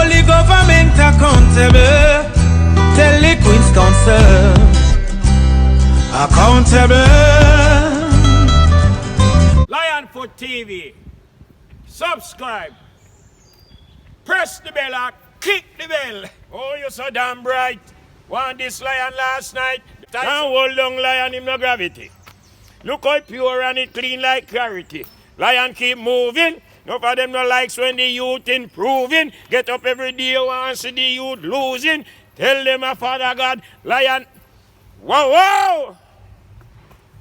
Hold the government accountable. Tell the Queen's Council accountable. Lionfoot TV. Subscribe. Press the bell and kick the bell. Oh, you're so damn bright. Want this lion last night? Can't hold down lion in no gravity. Look how pure and it clean like clarity. Lion keep moving. None of them no likes when the youth improving. Get up every day and see the youth losing. Tell them a Father God, lion. Wow, wow.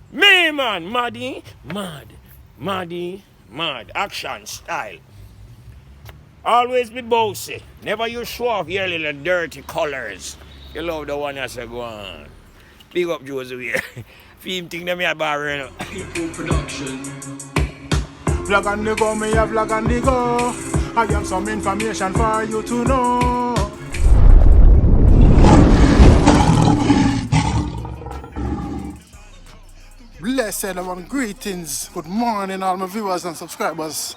Me man, maddy, mad. Maddy, mad. Action style. Always be bossy. Never you show off your little dirty colors. You love the one that say go on. Big up Joseph here. Film thing them here bar you People production. Vlog on the go, me a vlog on the go. I have some information for you to know. Blessed and greetings. Good morning, all my viewers and subscribers.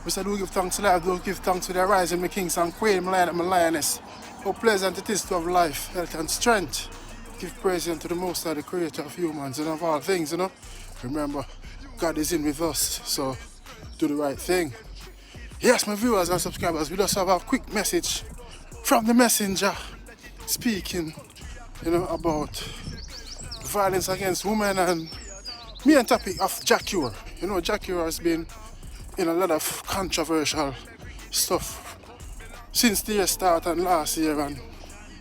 We said we give thanks to life, we give thanks to the rising, my kings and queen, my lion and my lioness. How pleasant it is to have life, health and strength. Give praise unto the Most High, the creator of humans and of all things, you know. Remember, God is in with us, so do the right thing. Yes, my viewers and subscribers, we just have a quick message from the messenger speaking, you know, about violence against women and main topic of Jacure. You know, Jacure has been in a lot of controversial stuff since the year start and last year, and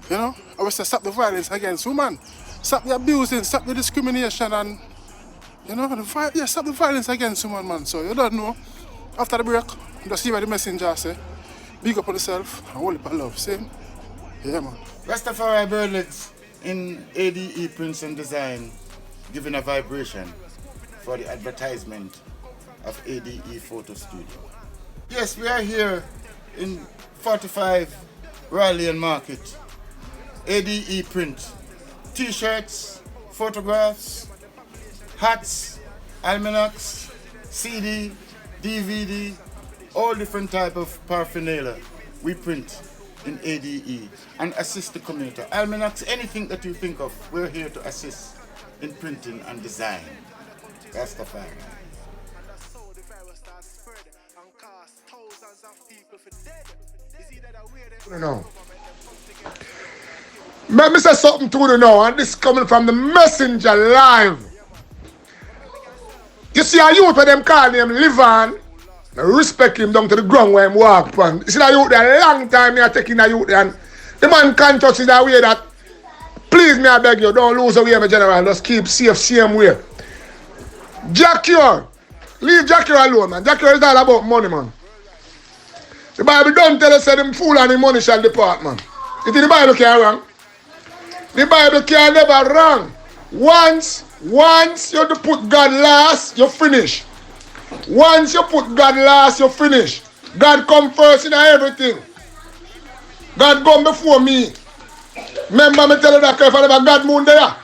you know, I was to stop the violence against women, stop the abusing, stop the discrimination, and you know, stop the violence against women, man. So you don't know. After the break, just see what the messenger say. Big up on yourself and hold up on love. Same? Yeah, man. Rastafari Berlitz in ADE Prints and Design giving a vibration for the advertisement of ADE Photo Studio. Yes, we are here in 45 Raleigh Market. ADE Print. T-shirts, photographs, hats, almanacs, CD, DVD, all different type of paraphernalia we print in ADE and assist the community. Almanacs, anything that you think of, we're here to assist in printing and design. Rastafari. No. Let me say something to you now, and this is coming from the messenger live. You see a youth where them call him Livan, I respect him down to the ground where him walk upon. You see that youth there a long time me are taking a youth there, and the man can't touch it that way that, please me I beg you, don't lose away my general, just keep safe same way. Jacure, leave Jacure alone, man. Jacure is all about money, man. The Bible don't tell us that them fool and the money shall depart, man. You think the Bible can't wrong? The Bible can never wrong. Once you put God last, you finish. Once you put God last, you finish. God come first in everything. God come before me. Remember me tell you that if I never God moon there.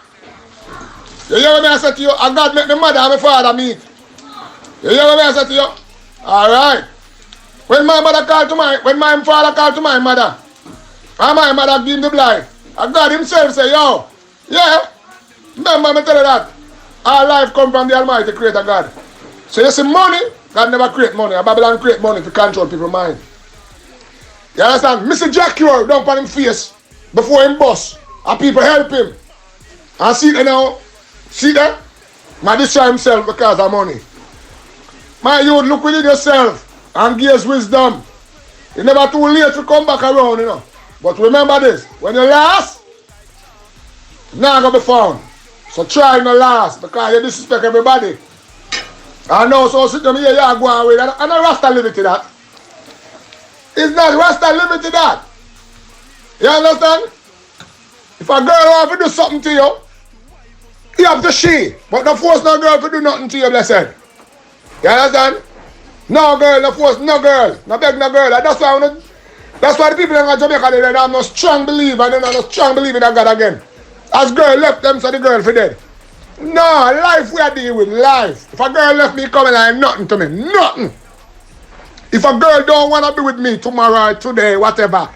You hear what I say to you? And God make me mother and my father meet. You hear what I say to you? Alright. When my father called to my mother, and my mother give him the blind, and God himself say, yo, yeah, remember me tell you that. All life come from the Almighty Creator God. So you see money, God never create money. Babylon create money to control people's mind. You understand? Mr. Jacure down on him face before him bust. And people help him. And see that now, see that? Man destroy himself because of money. My youth, look within yourself and gaze wisdom. It's never too late to come back around, you know. But remember this, when you last, you're not going to be found. So try not last because you disrespect everybody. I know, so sit down here, you are going away. And a Rasta limit to that. It's not Rasta limit to that. You understand? If a girl wants to do something to you, you have to she. But don't force no girl to do nothing to you, blessed. You understand? No girl, no force no girl. No beg no girl. That's why the people in Jamaica, they have no strong belief and they have no strong belief in God again. As girl left them, so the girl for dead. No, life we are dealing with, life. If a girl left me coming, I ain't nothing to me. Nothing. If a girl don't want to be with me tomorrow, today, whatever,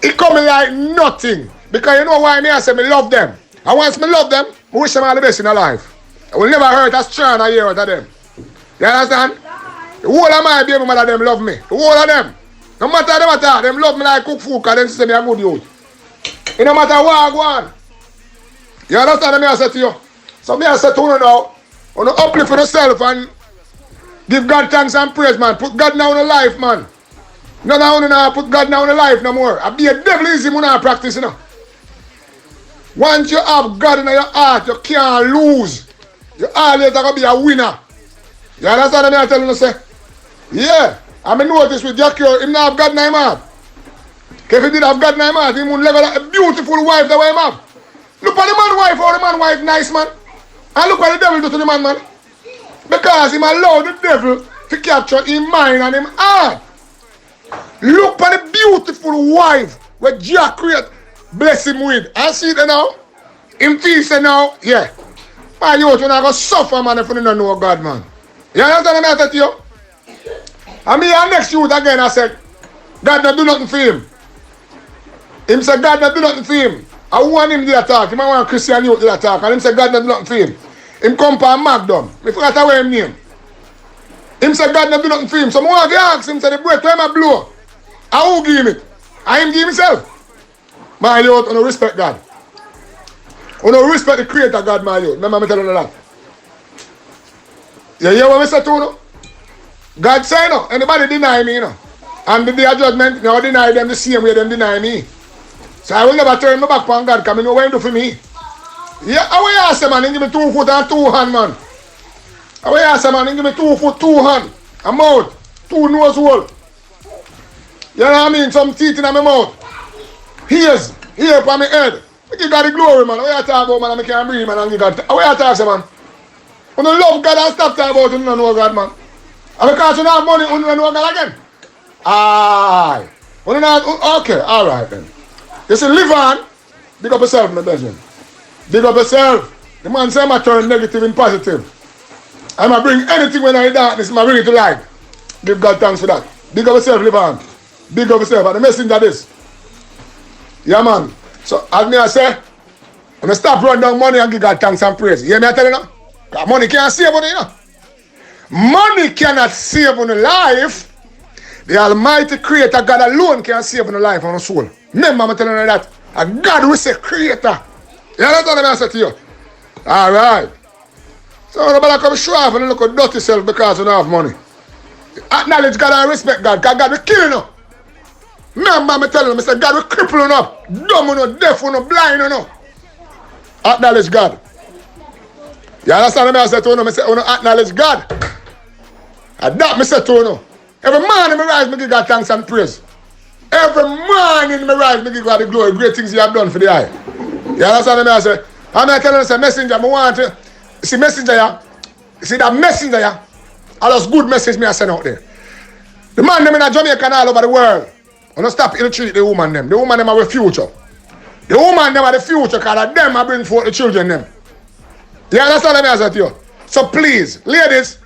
it coming like nothing. Because you know why me I say me love them. And once me love them, I wish them all the best in their life. I will never hurt a strand a year out of them. You understand? The whole of my baby mother them love me. The whole of them. No matter them at all, them love me like cook food because them say me a good youth. It no matter what I go on. You understand me I say to you? So me I say to you now, you know, uplift for yourself and give God thanks and praise, man. Put God now in your life, man. No, now put God now in your life no more. I be a devil easy when I practice, you know. Once you have God in your heart, you can't lose. You always going to be a winner. You understand what I'm telling you? Say? Yeah. I mean, notice with Jackie, him not have God in his heart. If he did have God in his heart, he would level a beautiful wife the way him have. Look at the man wife, how the man wife nice, man. And look what the devil do to the man, man. Because he allow the devil to capture his mind and his heart. Look at the beautiful wife where Jack create, bless him with. I see it now. Him feel say now, yeah. My youth, when I go suffer, man, if you don't know God, man. You understand what I said to you? And me and next youth again, I said, God not do nothing for him. Him said, God not do nothing for him. I want him to attack. Him I want Christian youth to attack. And him said, God not do nothing for him. Him come for Magdom. I forgot how him name. Him said, God not do nothing for him. So I want to ask him, say, the breath where I blow. I who give him it? I him give himself. My youth, you don't respect God. You don't respect the creator God, my youth. Remember me telling you that. You hear what I say to you? God say no. Anybody deny me, you know. And the day of judgment, now deny them the same way them deny me. So I will never turn my back on God because I know what he do for me. Yeah, how you ask man, he give me 2 foot and 2 hand, man. How you ask man, he give me 2 foot, 2 hand, a mouth, 2 nose hole. You know what I mean? Some teeth in my mouth. Ears, here upon my head. I give God the glory, man. How you talk about, man, I can't breathe, man, and give God. How you talk, man? When you love God and stop talking about it, you don't know God, man. And because you don't have money, you don't know God again. Aye. When you not, okay, alright then. You see, live on. Big up yourself, my brethren. Big up yourself. The man say I'm going to turn negative in positive. I'm going to bring anything when I'm in darkness, I'm going to bring it to light. Give God thanks for that. Big up yourself, live on. Big up yourself. And the messenger this. Yeah, man. So, as me I say, when I stop running down money and give God thanks and praise. You hear me I tell you now? Because money can't save on you, know. Money cannot save on the life. The Almighty Creator, God alone, can save on the life and the soul. Remember, I'm telling you that. A God will say Creator. You understand what I say to you? Alright. So, nobody come show off and look at dirty self because you don't have money. Acknowledge God and respect God, because God will kill you. Remember, I'm telling you, I say God will cripple you up. Dumb you, deaf you, blind you. Acknowledge God. You understand what I say to you? I say, you acknowledge God. And that I say to you. Every morning I rise, I give God thanks and praise. Every morning I rise, I give God the glory. Great things you have done for the eye. You understand what I say? I'm telling you, say, messenger, I want to see messenger, yeah. See that messenger, yeah. All those good messages me I send out there. The man them in Jamaica and all over the world. I don't stop ill-treat the woman them. The woman them are the future. The woman them are the future because them are bring forth the children them. You understand what I say to you? So please, ladies,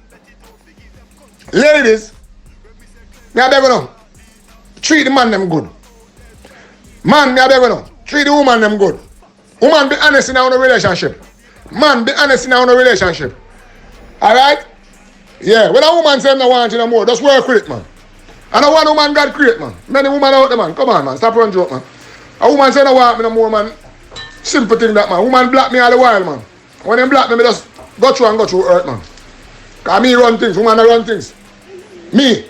me I beg you now. Treat the man them good. Man, me I beg you now. Treat the woman them good. Woman, be honest in our relationship. Man, be honest in our relationship. Alright? Yeah, when a woman say I don't want you no more, just work with it, man. And I want a woman God create, man. Many women out there, man. Come on, man. Stop running joke, man. A woman say I don't want me no more, man. Simple thing that, man. Woman block me all the while, man. When they block me, I just go through and go through earth, man. Because me run things. Woman run things. Me.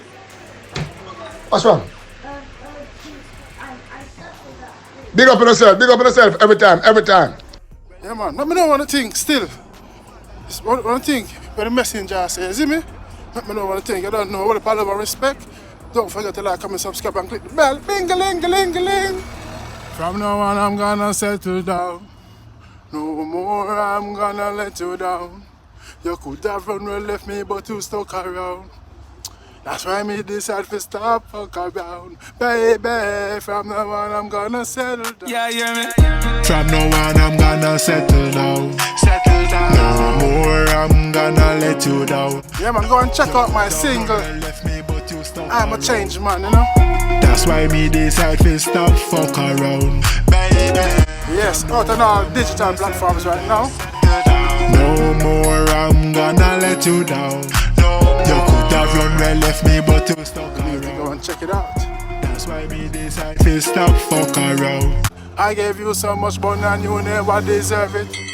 What's wrong? Big up on yourself every time. Yeah, man. Let me know what I think still. What I think when the messenger says, see me? Let me know what I think. I don't know what the love and respect. Don't forget to like, comment, subscribe, and click the bell. Bing-a-ling-a-ling-a-ling. From now on, I'm gonna settle down. No more, I'm gonna let you down. You could have run well left me, but you stuck around. That's why me decide to stop fuck around. Baby, from now on I'm gonna settle down. Yeah, hear me? From now on I'm gonna settle down. No more I'm gonna let you down. Yeah, man, go and check out my single. Left me, but you I'm a changed man, you know. That's why me decide to stop fuck around, baby. Yes, out on all digital platforms right now. No more, I'm gonna let you down. You could have run well, left me, but you stuck Go around. and check it out. That's why me decide to stop fuck around. I gave you so much money and you never deserve it.